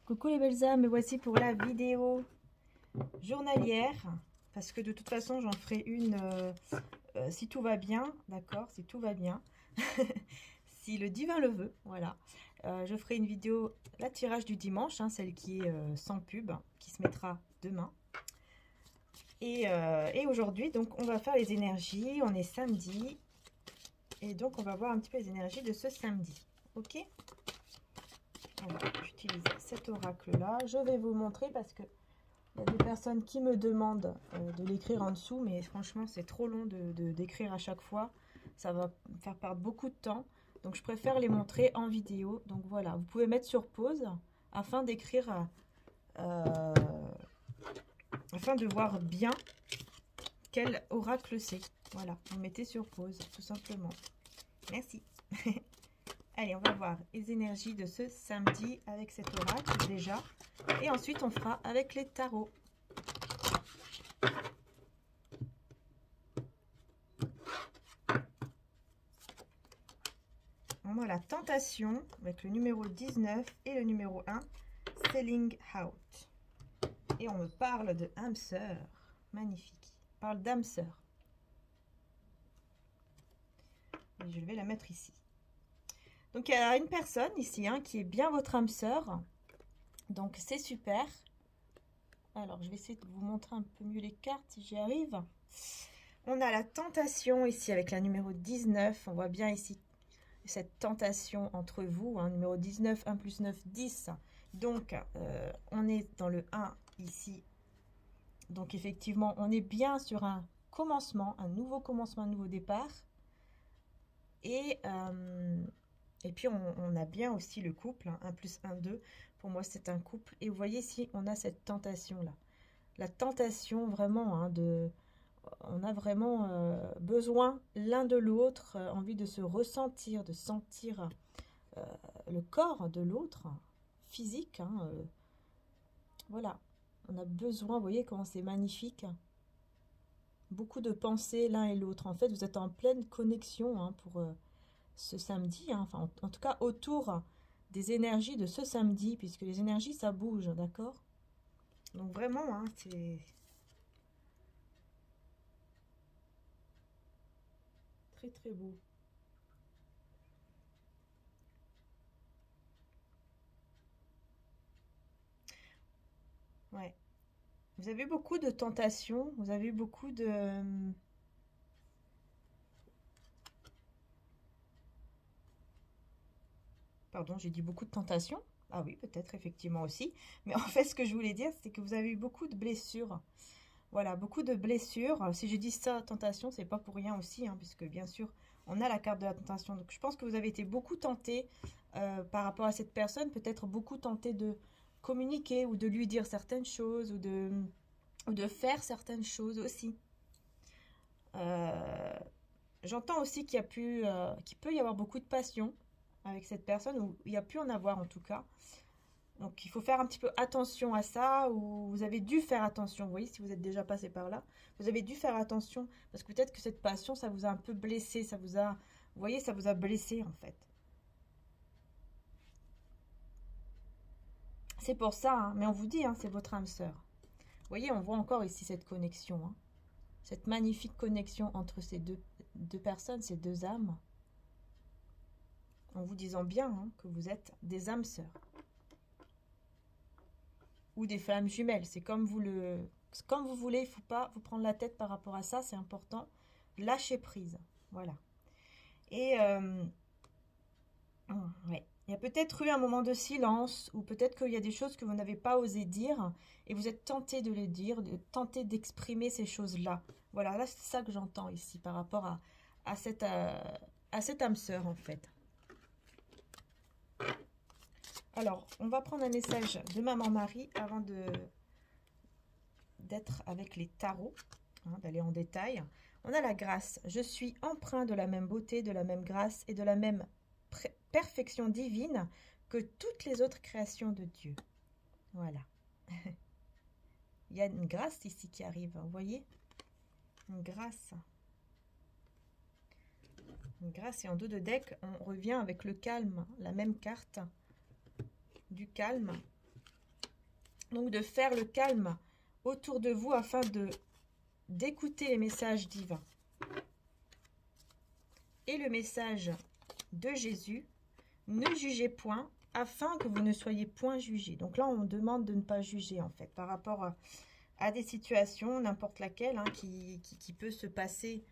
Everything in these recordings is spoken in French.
Coucou les belles âmes, me voici pour la vidéo journalière, parce que de toute façon j'en ferai une si tout va bien, d'accord, si tout va bien, si le divin le veut, voilà. Je ferai une vidéo, la tirage du dimanche, hein, celle qui est sans pub, qui se mettra demain. Et aujourd'hui, donc on va faire les énergies, on est samedi, et donc on va voir un petit peu les énergies de ce samedi, ok? J'utilise cet oracle-là. Je vais vous montrer parce que il y a des personnes qui me demandent de l'écrire en dessous, mais franchement, c'est trop long d'écrire à chaque fois. Ça va me faire perdre beaucoup de temps. Donc, je préfère les montrer en vidéo. Donc, voilà, vous pouvez mettre sur pause afin d'écrire, afin de voir bien quel oracle c'est. Voilà, vous mettez sur pause, tout simplement. Merci. Allez, on va voir les énergies de ce samedi avec cet oracle déjà. Et ensuite, on fera avec les tarots. On a la tentation avec le numéro 19 et le numéro 1, Selling Out. Et on me parle de âme sœur. Magnifique. On parle d'âme sœur. Et je vais la mettre ici. Donc, il y a une personne ici hein, qui est bien votre âme sœur. Donc, c'est super. Alors, je vais essayer de vous montrer un peu mieux les cartes si j'y arrive. On a la tentation ici avec la numéro 19. On voit bien ici cette tentation entre vous. Hein, numéro 19, 1 plus 9, 10. Donc, on est dans le 1 ici. Donc, effectivement, on est bien sur un commencement, un nouveau commencement, un nouveau départ. Et puis, on a bien aussi le couple, hein, 1 plus 1, 2. Pour moi, c'est un couple. Et vous voyez ici, on a cette tentation-là. La tentation, vraiment, hein, on a vraiment besoin l'un de l'autre, envie de se ressentir, de sentir le corps de l'autre, physique. Hein, voilà, on a besoin, vous voyez comment c'est magnifique. Beaucoup de pensées l'un et l'autre. En fait, vous êtes en pleine connexion hein, pour ce samedi, hein, enfin, en tout cas autour des énergies de ce samedi, puisque les énergies, ça bouge, d'accord? Donc vraiment, hein, c'est très très beau. Ouais. Vous avez beaucoup de tentations, vous avez beaucoup de... Pardon, j'ai dit beaucoup de tentations. Ah oui, peut-être effectivement aussi. Mais en fait, ce que je voulais dire, c'est que vous avez eu beaucoup de blessures. Voilà, beaucoup de blessures. Si je dis ça, tentation, c'est pas pour rien aussi, hein, puisque bien sûr, on a la carte de la tentation. Donc, je pense que vous avez été beaucoup tenté par rapport à cette personne, peut-être beaucoup tenté de communiquer ou de lui dire certaines choses ou de faire certaines choses aussi. J'entends aussi qu'il peut y avoir beaucoup de passion avec cette personne, ou il y a pu en avoir en tout cas. Donc il faut faire un petit peu attention à ça, ou vous avez dû faire attention, vous voyez, si vous êtes déjà passé par là, vous avez dû faire attention, parce que peut-être que cette passion, ça vous a un peu blessé, ça vous a, vous voyez, ça vous a blessé en fait. C'est pour ça, hein, mais on vous dit, hein, c'est votre âme sœur. Vous voyez, on voit encore ici cette connexion, hein, cette magnifique connexion entre ces deux personnes, ces deux âmes, en vous disant bien hein, que vous êtes des âmes sœurs. Ou des flammes jumelles, c'est comme comme vous voulez, il ne faut pas vous prendre la tête par rapport à ça, c'est important. Lâcher prise, voilà. Et ouais. Il y a peut-être eu un moment de silence, ou peut-être qu'il y a des choses que vous n'avez pas osé dire, et vous êtes tenté de les dire, tenté d'exprimer ces choses-là. Voilà, là c'est ça que j'entends ici par rapport à cette âme sœur en fait. Alors, on va prendre un message de Maman Marie avant d'être avec les tarots, hein, d'aller en détail. On a la grâce. Je suis empreint de la même beauté, de la même grâce et de la même perfection divine que toutes les autres créations de Dieu. Voilà. Il y a une grâce ici qui arrive, vous voyez? Une grâce. Une grâce, et en dos de deck, on revient avec le calme, la même carte du calme. Donc de faire le calme autour de vous afin d'écouter les messages divins. Et le message de Jésus, ne jugez point, afin que vous ne soyez point jugés. Donc là, on demande de ne pas juger, en fait, par rapport à des situations, n'importe laquelle, hein, qui peut se passer.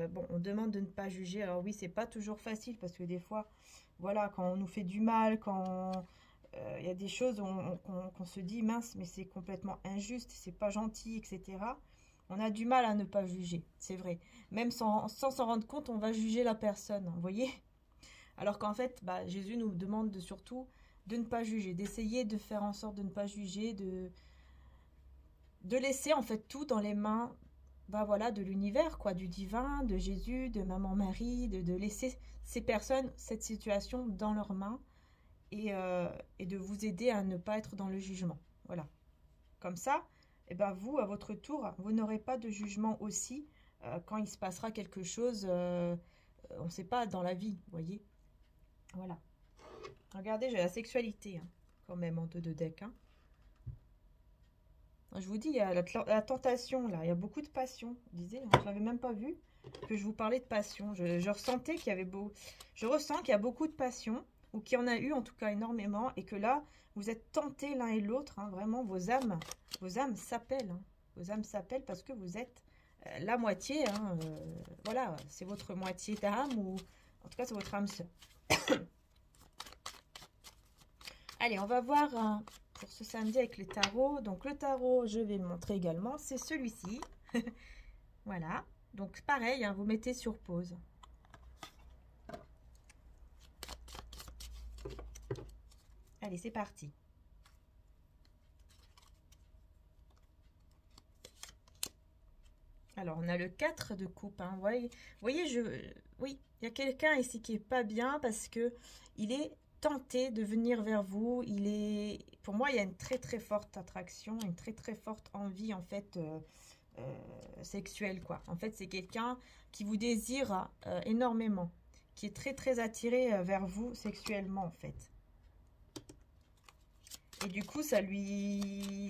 Bon, on demande de ne pas juger. Alors oui, c'est pas toujours facile, parce que des fois, voilà, quand on nous fait du mal, quand il y a des choses qu'on se dit, mince, mais c'est complètement injuste, c'est pas gentil, etc. On a du mal à ne pas juger, c'est vrai. Même sans s'en rendre compte, on va juger la personne, vous voyez? Alors qu'en fait, bah, Jésus nous demande surtout de ne pas juger, d'essayer de faire en sorte de ne pas juger, de laisser en fait tout dans les mains, bah, voilà, de l'univers, quoi, du divin, de Jésus, de Maman Marie, de laisser ces personnes, cette situation dans leurs mains et de vous aider à ne pas être dans le jugement. Voilà. Comme ça, eh ben vous, à votre tour, vous n'aurez pas de jugement aussi quand il se passera quelque chose, on ne sait pas, dans la vie, vous voyez. Voilà. Regardez, j'ai la sexualité, hein, quand même, en 2 de deck. Hein. Je vous dis, il y a la tentation, là. Il y a beaucoup de passion. Vous disiez, je ne l'avais même pas vu, que je vous parlais de passion. Je ressentais qu'il y avait je ressens qu'il y a beaucoup de passion, ou qu'il y en a eu, en tout cas, énormément, et que là, vous êtes tentés l'un et l'autre. Hein, vraiment, vos âmes s'appellent. Hein. Vos âmes s'appellent parce que vous êtes la moitié. Hein, voilà, c'est votre moitié d'âme, ou en tout cas, c'est votre âme sœur. Allez, on va voir pour ce samedi avec les tarots. Donc le tarot, je vais le montrer également, c'est celui-ci. Voilà, donc pareil, hein, vous mettez sur pause. Allez, c'est parti. Alors, on a le 4 de coupe. Hein. Vous voyez, oui, il y a quelqu'un ici qui est pas bien parce que il est tenté de venir vers vous. Pour moi, il y a une très très forte attraction, une très très forte envie en fait sexuelle, quoi. En fait, c'est quelqu'un qui vous désire énormément, qui est très très attiré vers vous sexuellement en fait. Et du coup, ça lui...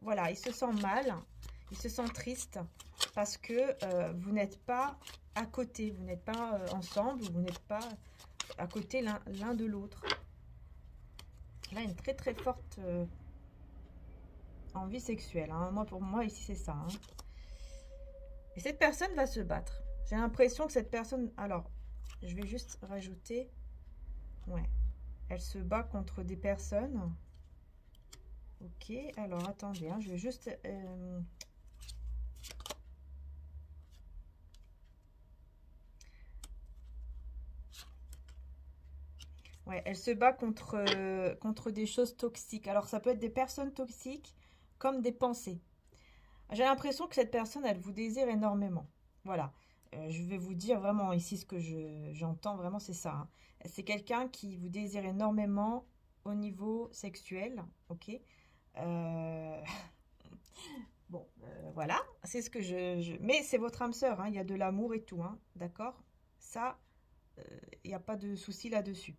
Voilà, il se sent mal, il se sent triste parce que vous n'êtes pas à côté, vous n'êtes pas ensemble, vous n'êtes pas à côté l'un de l'autre. Là, une très très forte envie sexuelle. Hein. Pour moi, ici, c'est ça. Hein. Et cette personne va se battre. J'ai l'impression que cette personne... Alors, je vais juste rajouter... Ouais. Elle se bat contre des personnes... Ok, alors attendez, hein, je vais juste... Ouais, elle se bat contre des choses toxiques. Alors, ça peut être des personnes toxiques comme des pensées. J'ai l'impression que cette personne, elle vous désire énormément. Voilà. Je vais vous dire vraiment ici ce que j'entends vraiment, c'est ça. Hein. C'est quelqu'un qui vous désire énormément au niveau sexuel, ok. Bon, voilà, c'est ce que Mais c'est votre âme sœur, hein, il y a de l'amour et tout, hein, d'accord. Ça, il n'y a pas de souci là-dessus.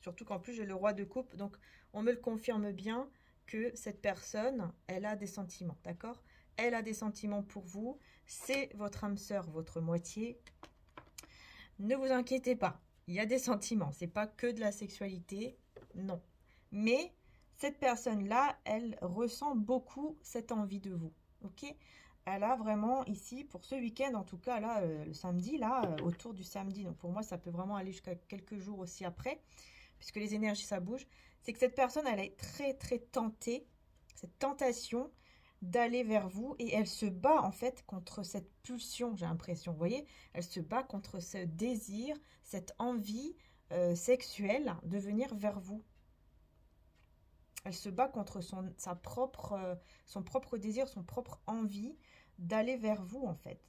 Surtout qu'en plus, j'ai le roi de coupe, donc on me le confirme bien que cette personne, elle a des sentiments, d'accord. Elle a des sentiments pour vous, c'est votre âme sœur, votre moitié. Ne vous inquiétez pas, il y a des sentiments, c'est pas que de la sexualité, non. Mais cette personne-là, elle ressent beaucoup cette envie de vous, ok. Elle a vraiment ici, pour ce week-end en tout cas, là, le samedi, là, autour du samedi, donc pour moi, ça peut vraiment aller jusqu'à quelques jours aussi après, puisque les énergies, ça bouge, c'est que cette personne, elle est très, très tentée, cette tentation d'aller vers vous, et elle se bat en fait contre cette pulsion, j'ai l'impression, vous voyez, elle se bat contre ce désir, cette envie sexuelle de venir vers vous. Elle se bat contre son propre désir, son propre envie d'aller vers vous, en fait.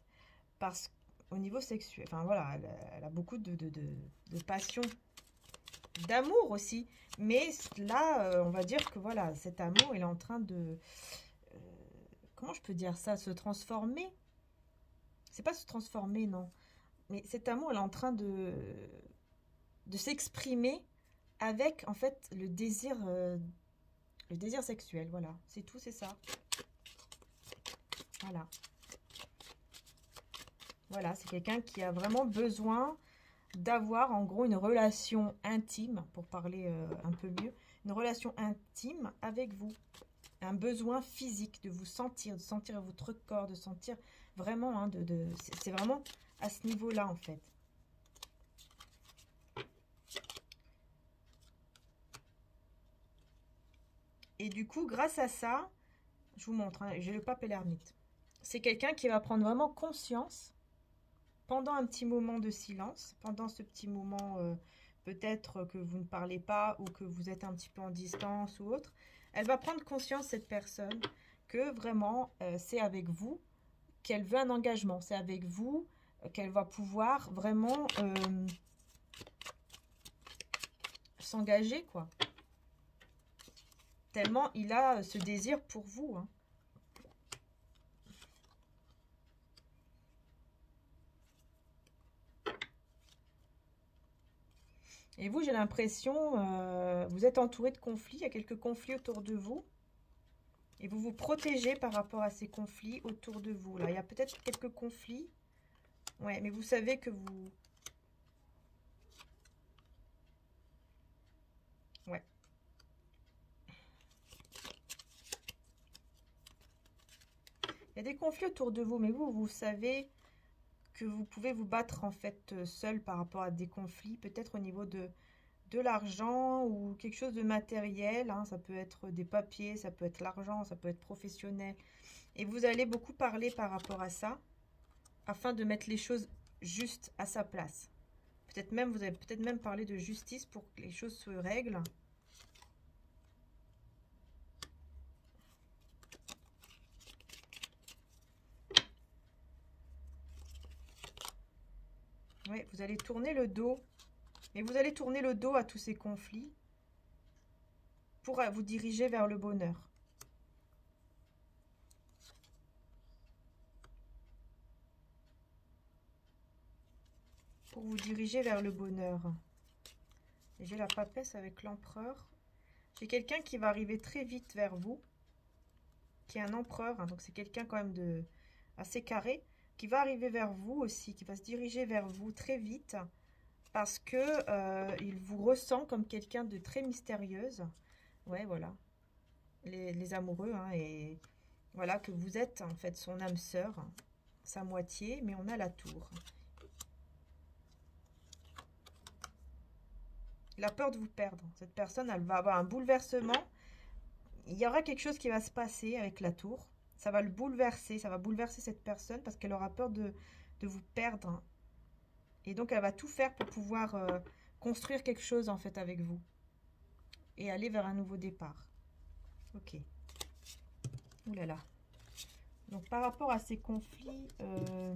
Parce qu'au niveau sexuel, enfin voilà, elle a beaucoup de passion, d'amour aussi. Mais là, on va dire que voilà, cet amour, il est en train de... comment je peux dire ça? Se transformer? C'est pas se transformer, non. Mais cet amour, il est en train de s'exprimer avec, en fait, le désir... Le désir sexuel, voilà. C'est tout, c'est ça. Voilà. Voilà, c'est quelqu'un qui a vraiment besoin d'avoir en gros une relation intime, pour parler un peu mieux, une relation intime avec vous. Un besoin physique de vous sentir, de sentir votre corps, de sentir vraiment, hein, c'est vraiment à ce niveau-là en fait. Et du coup, grâce à ça, je vous montre, hein, j'ai le pape et l'ermite. C'est quelqu'un qui va prendre vraiment conscience pendant un petit moment de silence, pendant ce petit moment peut-être que vous ne parlez pas ou que vous êtes un petit peu en distance ou autre, elle va prendre conscience, cette personne, que vraiment c'est avec vous qu'elle veut un engagement, c'est avec vous qu'elle va pouvoir vraiment s'engager, quoi. Tellement il a ce désir pour vous, hein. Et vous, j'ai l'impression, vous êtes entouré de conflits, il y a quelques conflits autour de vous. Et vous vous protégez par rapport à ces conflits autour de vous. Là, il y a peut-être quelques conflits. Ouais, mais vous savez que vous... Ouais. Il y a des conflits autour de vous, mais vous savez que vous pouvez vous battre en fait seul par rapport à des conflits, peut-être au niveau de l'argent ou quelque chose de matériel, hein. Ça peut être des papiers, ça peut être l'argent, ça peut être professionnel. Et vous allez beaucoup parler par rapport à ça, afin de mettre les choses juste à sa place. Peut-être même, vous allez peut-être même parler de justice pour que les choses se règlent. Oui, vous allez tourner le dos. Mais vous allez tourner le dos à tous ces conflits pour vous diriger vers le bonheur. Pour vous diriger vers le bonheur. J'ai la papesse avec l'empereur. J'ai quelqu'un qui va arriver très vite vers vous, qui est un empereur, hein, donc c'est quelqu'un quand même de assez carré, qui va arriver vers vous aussi, qui va se diriger vers vous très vite, parce que il vous ressent comme quelqu'un de très mystérieuse. Ouais, voilà. Les amoureux, hein, et voilà que vous êtes en fait son âme sœur, sa moitié, mais on a la tour. La peur de vous perdre. Cette personne, elle va avoir un bouleversement. Il y aura quelque chose qui va se passer avec la tour. Ça va le bouleverser, ça va bouleverser cette personne parce qu'elle aura peur de vous perdre. Et donc, elle va tout faire pour pouvoir construire quelque chose en fait avec vous. Et aller vers un nouveau départ. Ok. Ouh là là. Donc, par rapport à ces conflits, on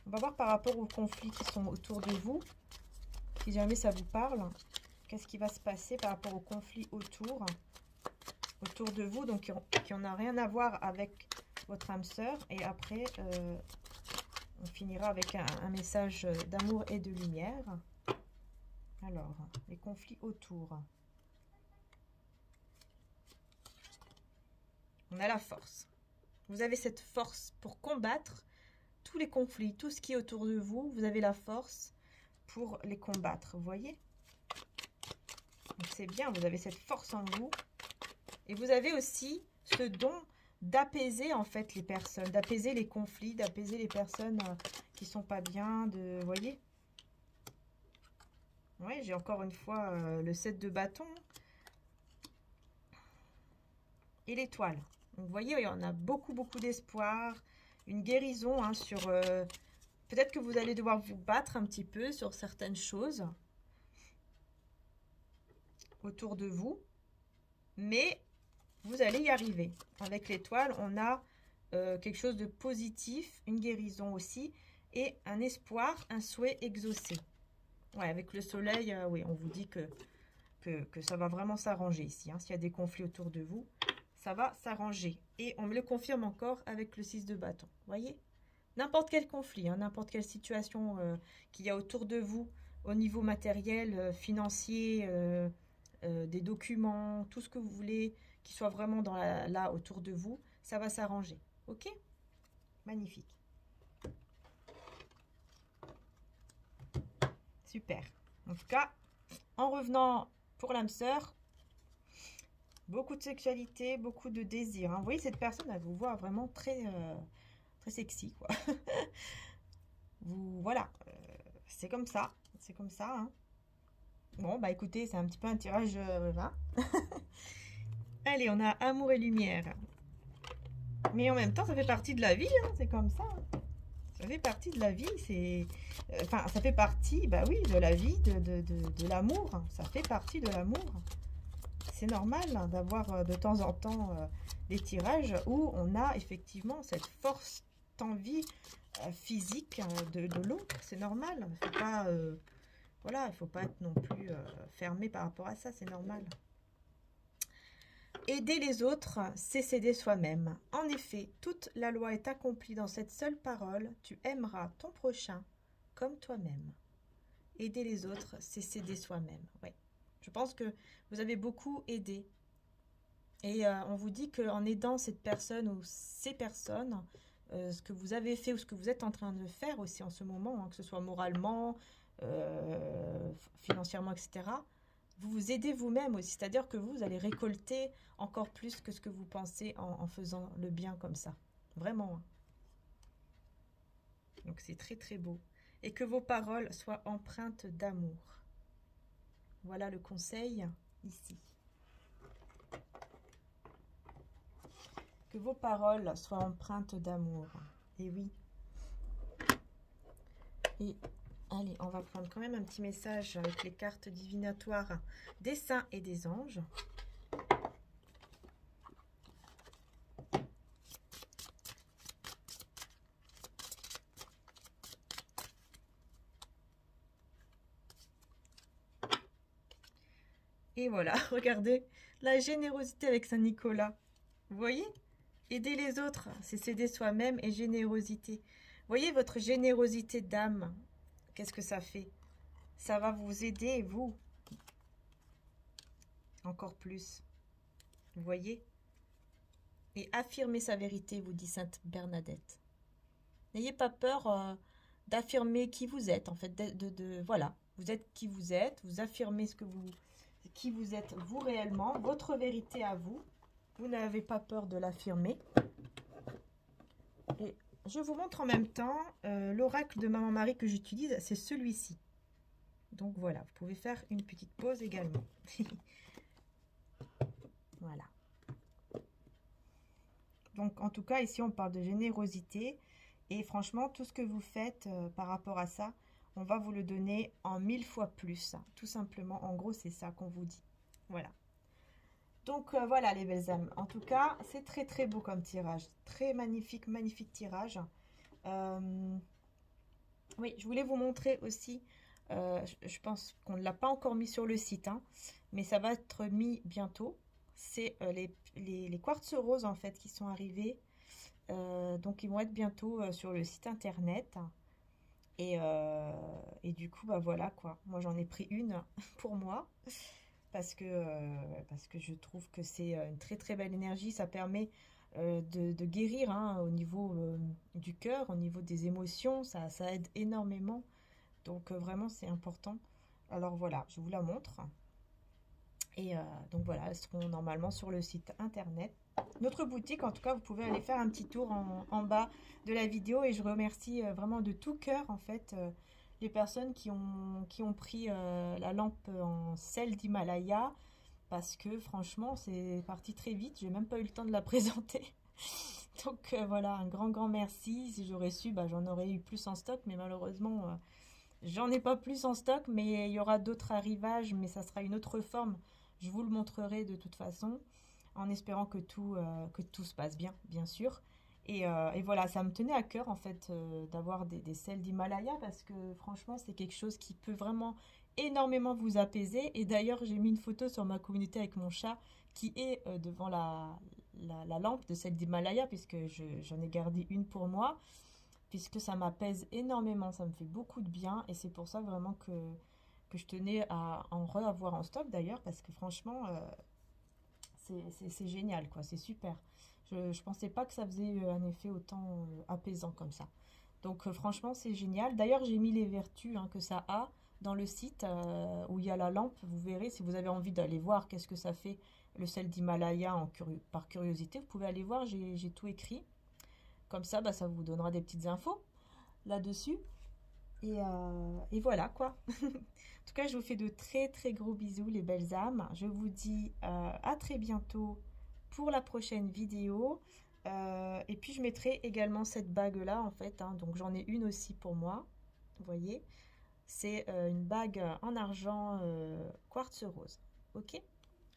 va voir par rapport aux conflits qui sont autour de vous. Si jamais ça vous parle, qu'est-ce qui va se passer par rapport aux conflits autour de vous, donc qui n'en a rien à voir avec votre âme sœur. Et après, on finira avec un message d'amour et de lumière. Alors, les conflits autour. On a la force. Vous avez cette force pour combattre tous les conflits, tout ce qui est autour de vous. Vous avez la force pour les combattre, vous voyez? Donc c'est bien, vous avez cette force en vous. Et vous avez aussi ce don d'apaiser en fait les personnes, d'apaiser les conflits, d'apaiser les personnes qui sont pas bien, vous voyez? Oui, j'ai encore une fois le 7 de bâton et l'étoile. Donc vous voyez, il y en a beaucoup d'espoir, une guérison, hein, sur... peut-être que vous allez devoir vous battre un petit peu sur certaines choses autour de vous, mais vous allez y arriver. Avec l'étoile, on a quelque chose de positif, une guérison aussi, et un espoir, un souhait exaucé. Ouais, avec le soleil, oui, on vous dit que ça va vraiment s'arranger ici, hein. S'il y a des conflits autour de vous, ça va s'arranger. Et on me le confirme encore avec le 6 de bâton. Vous voyez? N'importe quel conflit, hein, n'importe quelle situation qu'il y a autour de vous, au niveau matériel, financier, des documents, tout ce que vous voulez qui soit vraiment là autour de vous, ça va s'arranger. Ok? Magnifique. Super. En tout cas, en revenant pour l'âme sœur, beaucoup de sexualité, beaucoup de désir. Hein. Vous voyez, cette personne, elle vous voit vraiment très, très sexy, quoi. Voilà, c'est comme ça. C'est comme ça, hein. Bon, bah écoutez, c'est un petit peu un tirage là. Allez, on a amour et lumière. Mais en même temps, ça fait partie de la vie, hein, c'est comme ça. Hein. Ça fait partie de la vie, c'est... Enfin, ça fait partie, bah oui, de la vie, de l'amour. Ça fait partie de l'amour. C'est normal hein, d'avoir de temps en temps des tirages où on a effectivement cette force d'envie physique de l'autre. C'est normal. Il ne faut pas, voilà, il faut pas être non plus fermé par rapport à ça. C'est normal. Aider les autres, c'est s'aider soi-même. En effet, toute la loi est accomplie dans cette seule parole. Tu aimeras ton prochain comme toi-même. Aider les autres, c'est s'aider soi-même. Oui. Je pense que vous avez beaucoup aidé. Et on vous dit qu'en aidant cette personne ou ces personnes, ce que vous avez fait ou ce que vous êtes en train de faire aussi en ce moment, hein, que ce soit moralement, financièrement, etc., vous vous aidez vous-même aussi. C'est-à-dire que vous allez récolter encore plus que ce que vous pensez en faisant le bien comme ça. Vraiment. Hein. Donc c'est très très beau. Et que vos paroles soient empreintes d'amour. Voilà le conseil ici. Que vos paroles soient empreintes d'amour. Et oui. Et allez, on va prendre quand même un petit message avec les cartes divinatoires des saints et des anges. Et voilà, regardez, la générosité avec Saint-Nicolas. Vous voyez? Aider les autres, c'est s'aider soi-même et générosité. Vous voyez votre générosité d'âme, qu'est-ce que ça fait? Ça va vous aider, vous, encore plus. Vous voyez? Et affirmer sa vérité, vous dit Sainte Bernadette. N'ayez pas peur d'affirmer qui vous êtes, en fait. Voilà, vous êtes qui vous êtes, vous affirmez qui vous êtes, vous réellement, votre vérité à vous. Vous n'avez pas peur de l'affirmer. Et je vous montre en même temps l'oracle de Maman Marie que j'utilise, c'est celui-ci. Donc voilà, vous pouvez faire une petite pause également. Voilà. Donc en tout cas, ici on parle de générosité. Et franchement, tout ce que vous faites par rapport à ça, on va vous le donner en 1000 fois plus. Tout simplement, en gros, c'est ça qu'on vous dit. Voilà. Donc voilà les belles âmes. En tout cas, c'est très très beau comme tirage. Très magnifique, magnifique tirage. Oui, je voulais vous montrer aussi. Je pense qu'on ne l'a pas encore mis sur le site, hein, mais ça va être mis bientôt. C'est les quartz roses en fait qui sont arrivés. Donc ils vont être bientôt sur le site internet. Et du coup, bah voilà quoi. Moi j'en ai pris une pour moi. Parce que je trouve que c'est une très très belle énergie. Ça permet de guérir hein, au niveau du cœur, au niveau des émotions. Ça aide énormément. Donc vraiment c'est important. Alors voilà, je vous la montre. Et donc voilà, elles seront normalement sur le site internet. Notre boutique, en tout cas, vous pouvez aller faire un petit tour en bas de la vidéo. Et je remercie vraiment de tout cœur en fait les personnes qui ont pris la lampe en sel d'Himalaya, parce que franchement c'est parti très vite, j'ai même pas eu le temps de la présenter. Donc voilà, un grand merci. Si j'aurais su, bah, j'en aurais eu plus en stock, mais malheureusement j'en ai pas plus en stock, mais il y aura d'autres arrivages, mais ça sera une autre forme. Je vous le montrerai de toute façon, en espérant que tout se passe bien, bien sûr. Et voilà, ça me tenait à cœur en fait d'avoir des sels d'Himalaya, parce que franchement c'est quelque chose qui peut vraiment énormément vous apaiser. Et d'ailleurs j'ai mis une photo sur ma communauté avec mon chat qui est devant la lampe de sel d'Himalaya, puisque j'en ai gardé une pour moi, puisque ça m'apaise énormément, ça me fait beaucoup de bien. Et c'est pour ça vraiment que que je tenais à en reavoir en stock d'ailleurs, parce que franchement, c'est génial, quoi, c'est super. Je pensais pas que ça faisait un effet autant apaisant comme ça. Donc franchement, c'est génial. D'ailleurs, j'ai mis les vertus que ça a dans le site où il y a la lampe. Vous verrez, si vous avez envie d'aller voir qu'est-ce que ça fait le sel d'Himalaya par curiosité, vous pouvez aller voir, j'ai tout écrit. Comme ça, bah, ça vous donnera des petites infos là-dessus. Et voilà quoi. En tout cas, je vous fais de très très gros bisous les belles âmes. Je vous dis à très bientôt pour la prochaine vidéo. Et puis je mettrai également cette bague là en fait. Donc j'en ai une aussi pour moi. Vous voyez, c'est une bague en argent quartz rose. Ok.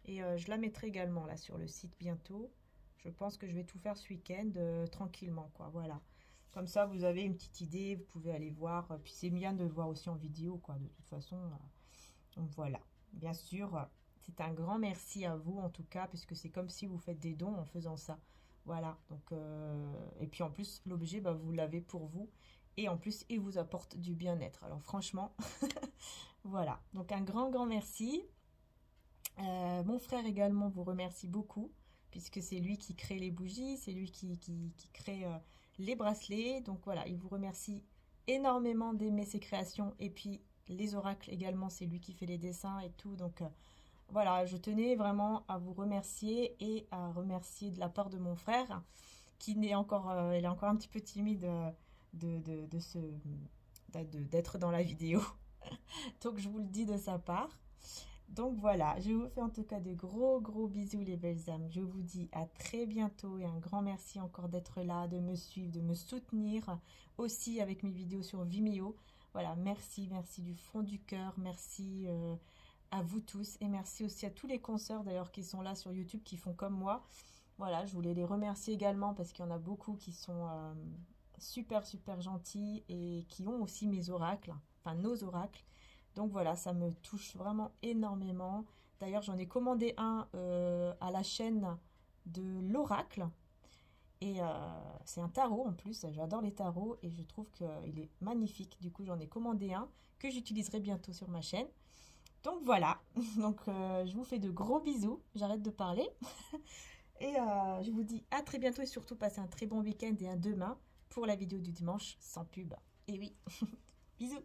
Et je la mettrai également là sur le site bientôt. Je pense que je vais tout faire ce week-end tranquillement quoi. Voilà. Comme ça, vous avez une petite idée, vous pouvez aller voir. Puis c'est bien de le voir aussi en vidéo, quoi, de toute façon. Donc voilà. Bien sûr, c'est un grand merci à vous, en tout cas, puisque c'est comme si vous faites des dons en faisant ça. Voilà. Donc, et puis en plus, l'objet, bah, vous l'avez pour vous. Et en plus, il vous apporte du bien-être. Alors franchement, voilà. Donc un grand, grand merci. Mon frère également vous remercie beaucoup, puisque c'est lui qui crée les bougies, c'est lui qui crée les bracelets. Donc voilà, il vous remercie énormément d'aimer ses créations. Et puis les oracles également, c'est lui qui fait les dessins et tout. Donc voilà, je tenais vraiment à vous remercier et à remercier de la part de mon frère, qui n'est encore, il est encore un petit peu timide d'être dans la vidéo. Donc je vous le dis de sa part. Donc voilà, je vous fais en tout cas de gros gros bisous les belles âmes. Je vous dis à très bientôt et un grand merci encore d'être là, de me suivre, de me soutenir aussi avec mes vidéos sur Vimeo. Voilà, merci, merci du fond du cœur, merci à vous tous et merci aussi à tous les consoeurs d'ailleurs qui sont là sur YouTube, qui font comme moi. Voilà, je voulais les remercier également parce qu'il y en a beaucoup qui sont super super gentils et qui ont aussi mes oracles, enfin nos oracles. Donc voilà, ça me touche vraiment énormément. D'ailleurs, j'en ai commandé un à la chaîne de l'Oracle. Et c'est un tarot en plus. J'adore les tarots et je trouve qu'il est magnifique. Du coup, j'en ai commandé un que j'utiliserai bientôt sur ma chaîne. Donc voilà. Donc je vous fais de gros bisous. J'arrête de parler. Et je vous dis à très bientôt et surtout passez un très bon week-end et à demain pour la vidéo du dimanche sans pub. Et oui, bisous.